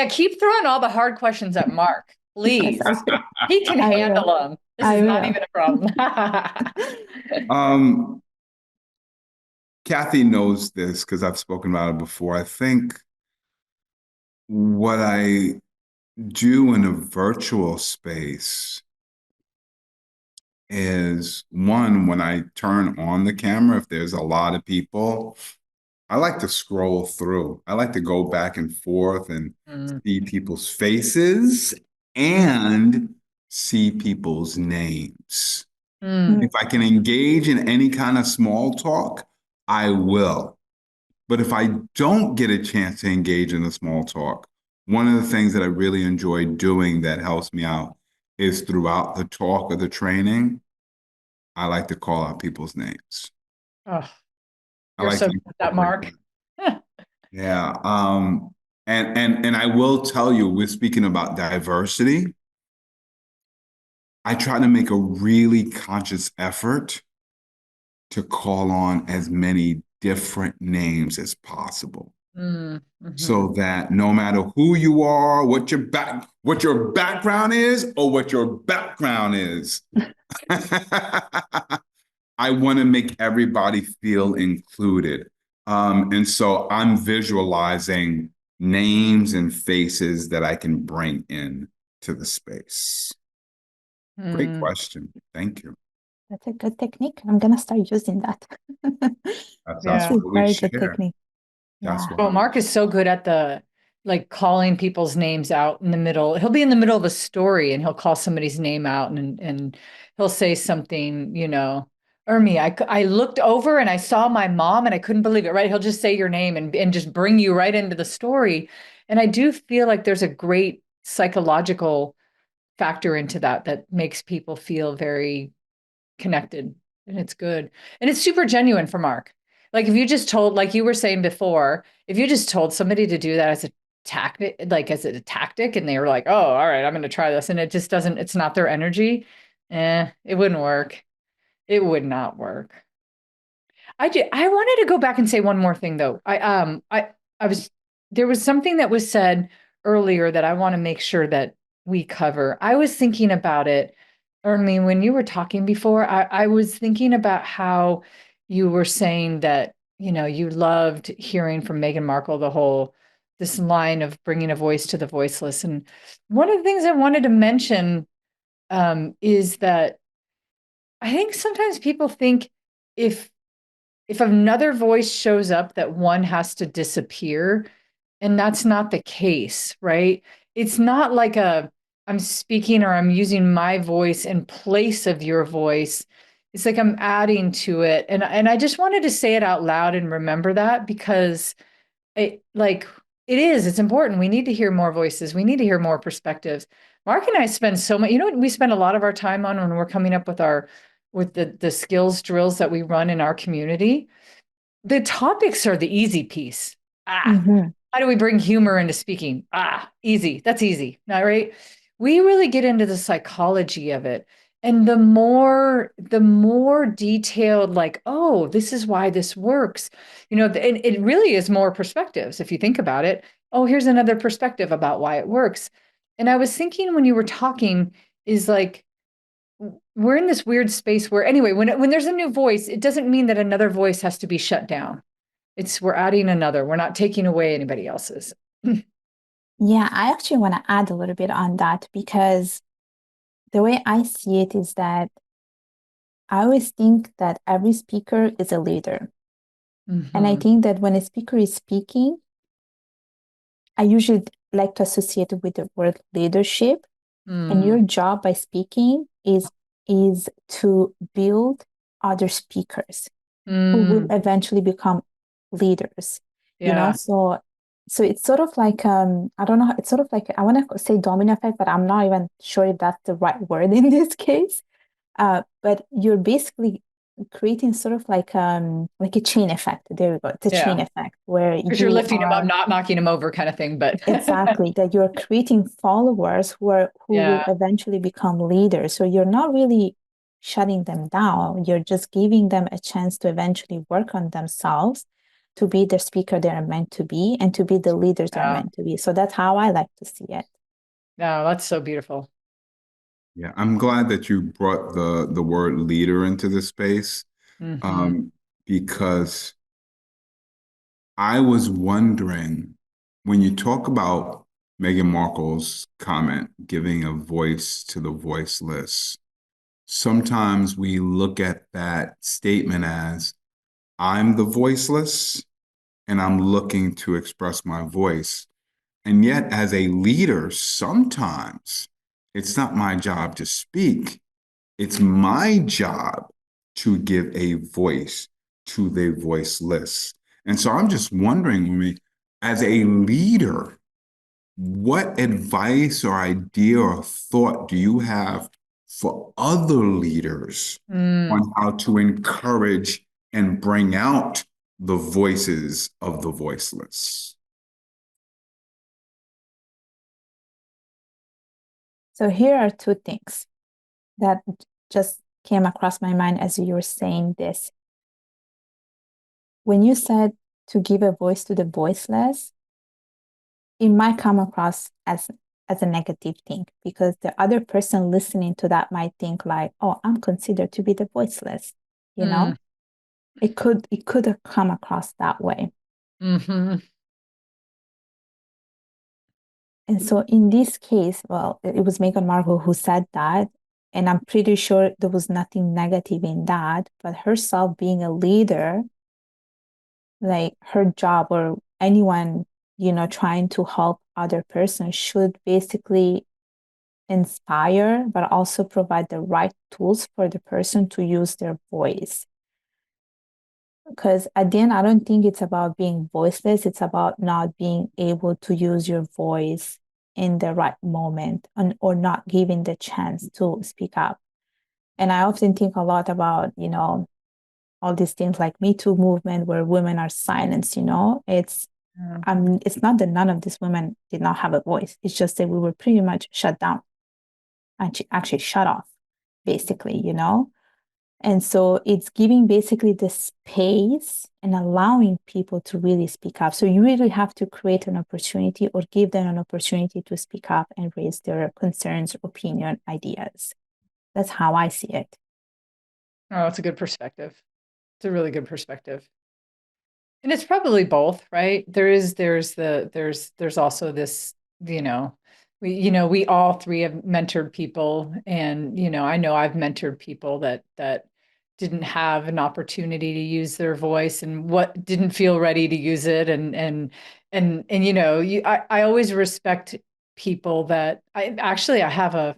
keep throwing all the hard questions at Marc, please. He can I handle will. them. This I is not will. even a problem. Um, Cathey knows this because I've spoken about it before. I think what I do in a virtual space is one, when I turn on the camera, if there's a lot of people, I like to scroll through. I like to go back and forth and Mm, see people's faces and see people's names. mm. If I can engage in any kind of small talk, I will. But if I don't get a chance to engage in the small talk, one of the things that I really enjoy doing that helps me out is throughout the talk or the training, I like to call out people's names. Oh, I you're like so to good at that, incorporate Marc. that. Yeah. And I will tell you, we're speaking about diversity. I try to make a really conscious effort to call on as many different names as possible. Mm-hmm. So that no matter who you are, what your background is, or what your background is, I want to make everybody feel included. And so I'm visualizing names and faces that I can bring in to the space. Great Mm. question. Thank you. That's a good technique. I'm gonna start using that. That's That's Yeah. a what we very good share. technique. That's Yeah. what Oh, we Marc is so good at the like calling people's names out in the middle. He'll be in the middle of a story and he'll call somebody's name out and he'll say something, Urmi, I looked over and I saw my mom and I couldn't believe it, right? He'll just say your name and just bring you right into the story. And I do feel like there's a great psychological factor into that makes people feel very connected and it's good. And it's super genuine for Marc. Like if you just told, like you were saying before, if you just told somebody to do that as a tactic, like as a tactic, and they were like, oh, all right, I'm going to try this. And it just doesn't, it's not their energy. It wouldn't work. It would not work. I wanted to go back and say one more thing though. I was there was something that was said earlier that I want to make sure that we cover. I was thinking about it, Ernie, when you were talking before, I was thinking about how you were saying that, you loved hearing from Meghan Markle this line of bringing a voice to the voiceless. And one of the things I wanted to mention is that I think sometimes people think if another voice shows up that one has to disappear, and that's not the case, right? It's not like I'm speaking or I'm using my voice in place of your voice. It's like I'm adding to it. And I just wanted to say it out loud and remember that because it's important. We need to hear more voices. We need to hear more perspectives. Mark and I spend so much, what we spend a lot of our time on when we're coming up with the skills drills that we run in our community. The topics are the easy piece. Mm-hmm. How do we bring humor into speaking? Easy. That's easy. All right. We really get into the psychology of it. And the more detailed, like, oh, this is why this works. And it really is more perspectives. If you think about it, oh, here's another perspective about why it works. And I was thinking when you were talking is like, we're in this weird space where anyway, when there's a new voice, it doesn't mean that another voice has to be shut down. We're adding another. We're not taking away anybody else's. Yeah, I actually want to add a little bit on that because the way I see it is that I always think that every speaker is a leader. And I think that when a speaker is speaking, I usually like to associate it with the word leadership. And your job by speaking is to build other speakers who will eventually become leaders. Yeah. So it's sort of like I don't know, it's sort of like I want to say domino effect, but I'm not even sure if that's the right word in this case. But you're basically creating sort of like a chain effect. There we go. It's a chain effect where Because you're lifting them up, are not knocking them over kind of thing, but exactly that you're creating followers who will eventually become leaders. So you're not really shutting them down. You're just giving them a chance to eventually work on themselves to be the speaker they're meant to be and to be the leaders they're meant to be. So that's how I like to see it. No, that's so beautiful. Yeah, I'm glad that you brought the word leader into this space, because I was wondering when you talk about Meghan Markle's comment, giving a voice to the voiceless, sometimes we look at that statement as I'm the voiceless and I'm looking to express my voice. And yet, as a leader, sometimes it's not my job to speak. It's my job to give a voice to the voiceless. And so I'm just wondering, Urmi, as a leader, what advice or idea or thought do you have for other leaders on how to encourage and bring out the voices of the voiceless? So here are two things that just came across my mind as you were saying this. When you said to give a voice to the voiceless, it might come across as a negative thing because the other person listening to that might think like, oh, I'm considered to be the voiceless. It could have come across that way. And so in this case, well, it was Meghan Markle who said that. And I'm pretty sure there was nothing negative in that. But herself being a leader, like her job or anyone, trying to help other person should basically inspire, but also provide the right tools for the person to use their voice. Because at the end, I don't think it's about being voiceless. It's about not being able to use your voice in the right moment or not giving the chance to speak up. And I often think a lot about, all these things like Me Too movement where women are silenced, it's not that none of these women did not have a voice. It's just that we were pretty much shut down and actually shut off, basically, And so it's giving basically the space and allowing people to really speak up. So you really have to create an opportunity or give them an opportunity to speak up and raise their concerns, opinion, ideas. That's how I see it. Oh, it's a good perspective. It's a really good perspective. And it's probably both, right? There's also this, we all three have mentored people, and I know I've mentored people that didn't have an opportunity to use their voice and what didn't feel ready to use it, and I always respect people that I have a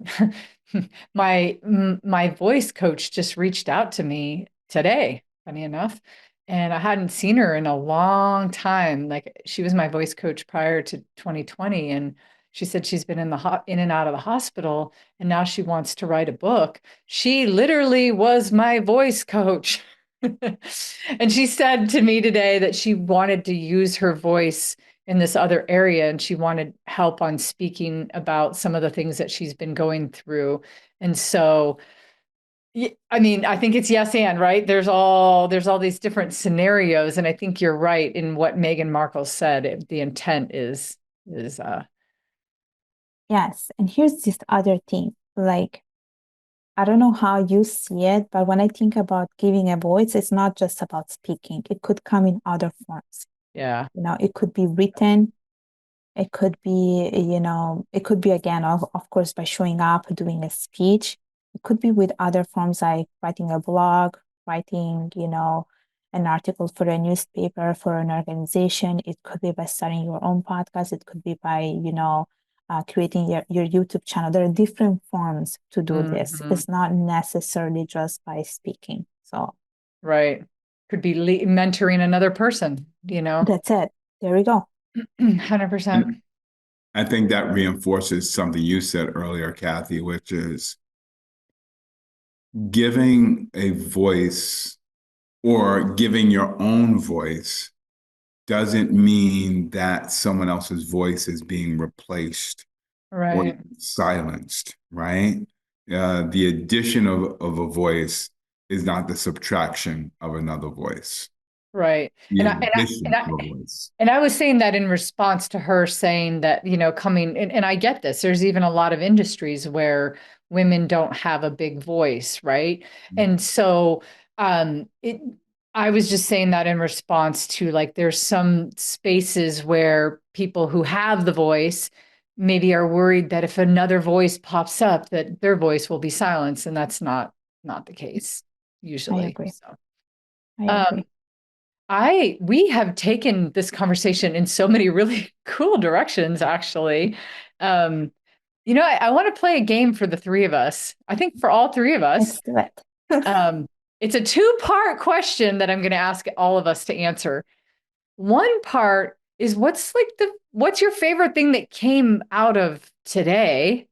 my voice coach just reached out to me today, funny enough, and I hadn't seen her in a long time. Like, she was my voice coach prior to 2020, and she said she's been in and out of the hospital, and now she wants to write a book. She literally was my voice coach. And she said to me today that she wanted to use her voice in this other area, and she wanted help on speaking about some of the things that she's been going through. And so, I mean, I think it's yes and, right? There's all these different scenarios, and I think you're right in what Meghan Markle said. The intent is Yes. And here's this other thing. Like, I don't know how you see it, but when I think about giving a voice, it's not just about speaking. It could come in other forms. yeah, It could be written. It could be, again, of course, by showing up, doing a speech. It could be with other forms like writing a blog, writing, an article for a newspaper, for an organization. It could be by starting your own podcast. It could be by, creating your YouTube channel. There are different forms to do this. mhm, It's not necessarily just by speaking. So right. Could be mentoring another person, that's it. There we go. 100%. And I think that reinforces something you said earlier, Cathey, which is giving a voice or giving your own voice doesn't mean that someone else's voice is being replaced or Right, silenced, right? The addition of a voice is not the subtraction of another voice. right. The And addition of a voice. I was saying that in response to her saying that, coming, and I get this, there's even a lot of industries where women don't have a big voice, right? And so I was just saying that in response to, like, there's some spaces where people who have the voice maybe are worried that if another voice pops up, that their voice will be silenced, and that's not the case I usually. agree. So. I Um, agree. we have taken this conversation in so many really cool directions, actually. Um, I want to play a game for the three of us. I think for all three of us. Let's do it. It's a two-part question that I'm going to ask all of us to answer. One part is, what's your favorite thing that came out of today,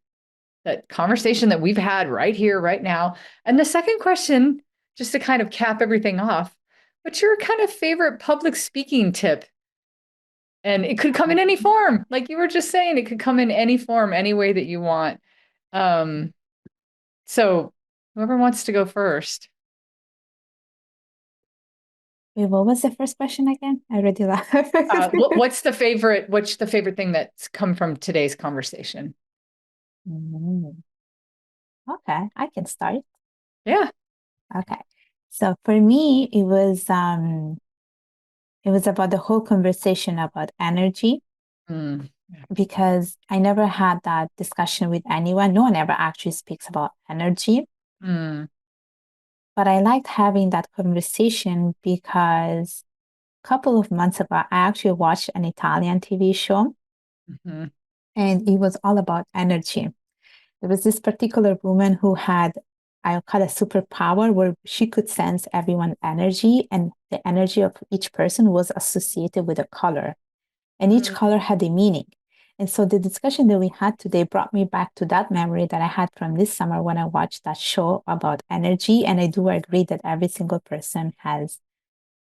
that conversation that we've had right here, right now? And the second question, just to kind of cap everything off, what's your kind of favorite public speaking tip? And it could come in any form. Like you were just saying, it could come in any form, any way that you want. Um, so whoever wants to go first. Wait, what was the first question again? I already laughed. What's the favorite thing that's come from today's conversation? Mm, Okay, I can start. Yeah. Okay. So for me, it was about the whole conversation about energy, Mm. because I never had that discussion with anyone. No one ever actually speaks about energy. Mm. But I liked having that conversation because a couple of months ago, I actually watched an Italian TV show, Mhm. and it was all about energy. There was this particular woman who had, I'll call it a superpower, where she could sense everyone's energy, and the energy of each person was associated with a color, and each Mm. color had a meaning. And so the discussion that we had today brought me back to that memory that I had from this summer when I watched that show about energy. And I do agree that every single person has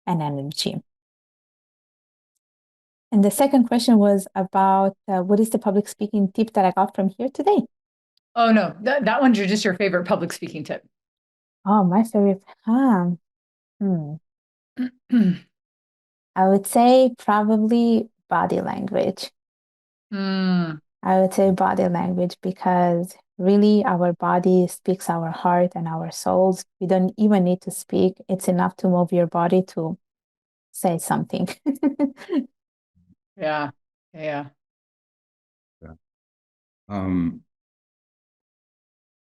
an energy. And the second question was about what is the public speaking tip that I got from here today? Oh no, that one's just your favorite public speaking tip. Oh, my favorite. Hmm. I would say probably body language. Mm. I would say body language because really our body speaks our heart and our souls. We don't even need to speak. It's enough to move your body to say something. Yeah. Yeah. Yeah. Um,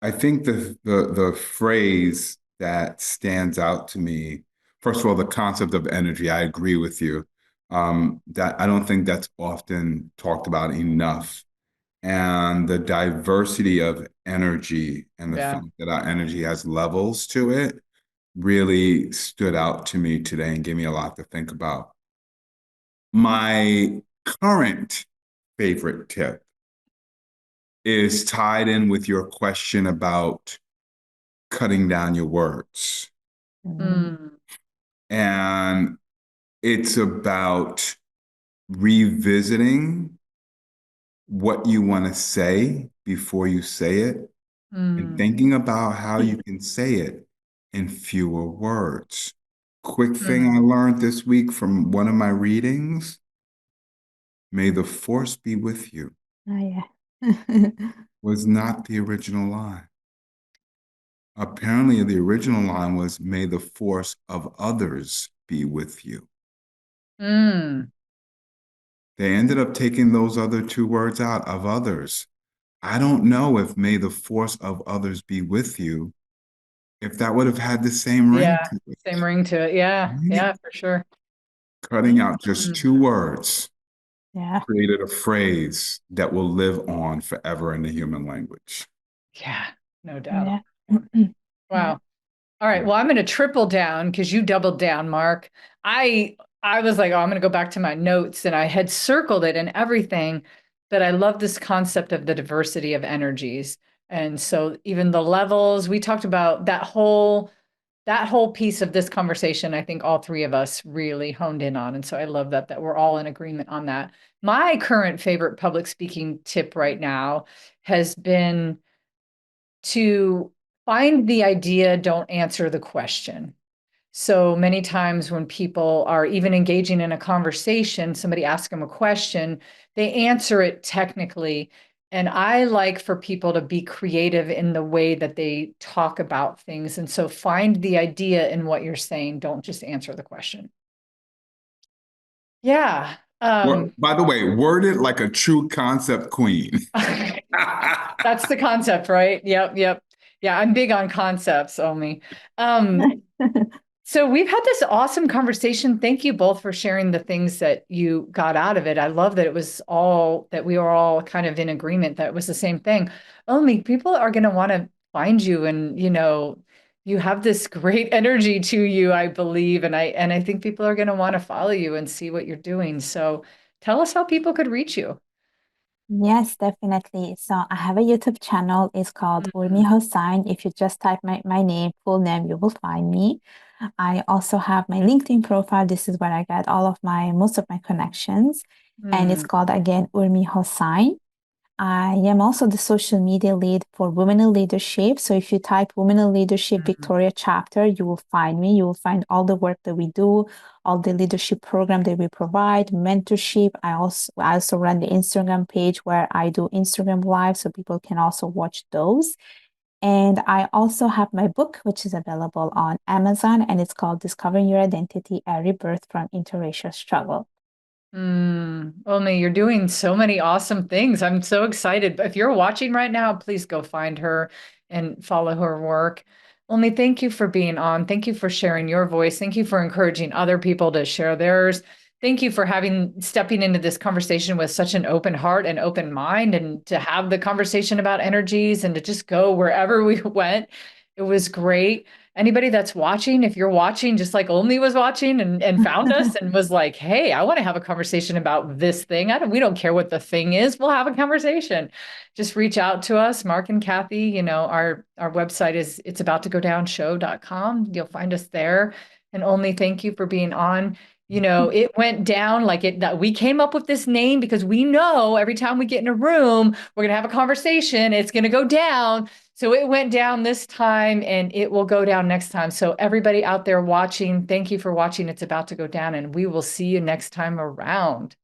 I think the phrase that stands out to me, first of all, the concept of energy, I agree with you. That I don't think that's often talked about enough. And the diversity of energy and the Yeah. fact that our energy has levels to it really stood out to me today and gave me a lot to think about. My current favorite tip is tied in with your question about cutting down your words. Mm, And it's about revisiting what you want to say before you say it and mm, thinking about how you can say it in fewer words. Quick thing I mm. learned this week from one of my readings, may the force be with you, Oh, yeah. was not the original line. Apparently, the original line was, may the force of others be with you. Mm. They ended up taking those other two words out, of others. I don't know if may the force of others be with you, if that would have had the same ring Yeah. to it. Same ring to it. Yeah. Right? Yeah, for sure. Cutting out just Mm. two words Yeah. created a phrase that will live on forever in the human language. Yeah, no doubt. Yeah. Yeah. Wow. All right. Well, I'm going to triple down because you doubled down, Mark. I was like, oh, I'm going to go back to my notes and I had circled it and everything, but I love this concept of the diversity of energies. And so even the levels, we talked about that whole piece of this conversation, I think all three of us really honed in on. And so I love that we're all in agreement on that. My current favorite public speaking tip right now has been to find the idea, don't answer the question. So many times when people are even engaging in a conversation, somebody asks them a question, they answer it technically. And I like for people to be creative in the way that they talk about things. And so find the idea in what you're saying. Don't just answer the question. Yeah. Well, by the way, worded like a true concept queen. That's the concept, right? Yep, yep. Yeah, I'm big on concepts only. So we've had this awesome conversation. Thank you both for sharing the things that you got out of it. I love that it was all that we were all kind of in agreement that it was the same thing. Only people are going to want to find you and you have this great energy to you, I believe, and I think people are going to want to follow you and see what you're doing. So tell us how people could reach you. Yes, definitely. So I have a YouTube channel. It's called Urmi Mhm. Hossain. If you just type my name, full name, you will find me. I also have my LinkedIn profile. This is where I get all of most of my connections. And it's Mm, called again Urmi Hossain. I am also the social media lead for Women in Leadership. So if you type Women in Leadership mm, Victoria chapter, you will find me. You will find all the work that we do, all the leadership program that we provide, mentorship. I also run the Instagram page where I do Instagram live, so people can also watch those. And I also have my book, which is available on Amazon, and it's called Discovering Your Identity: A Rebirth from Interracial Struggle. Only you're doing so many awesome things. I'm so excited. If you're watching right now, please go find her and follow her work. Only thank you for being on. Thank you for sharing your voice. Thank you for encouraging other people to share theirs. Thank you for stepping into this conversation with such an open heart and open mind and to have the conversation about energies and to just go wherever we went. It was great. Anybody that's watching, if you're watching, just like Only was watching and found us and was like, hey, I want to have a conversation about this thing. We don't care what the thing is. We'll have a conversation. Just reach out to us, Marc and Cathey. Our website is it'sabouttogodownshow.com. You'll find us there. And Only thank you for being on. It went down like that we came up with this name because we know every time we get in a room, we're going to have a conversation. It's going to go down. So it went down this time and it will go down next time. So everybody out there watching, thank you for watching. It's about to go down and we will see you next time around.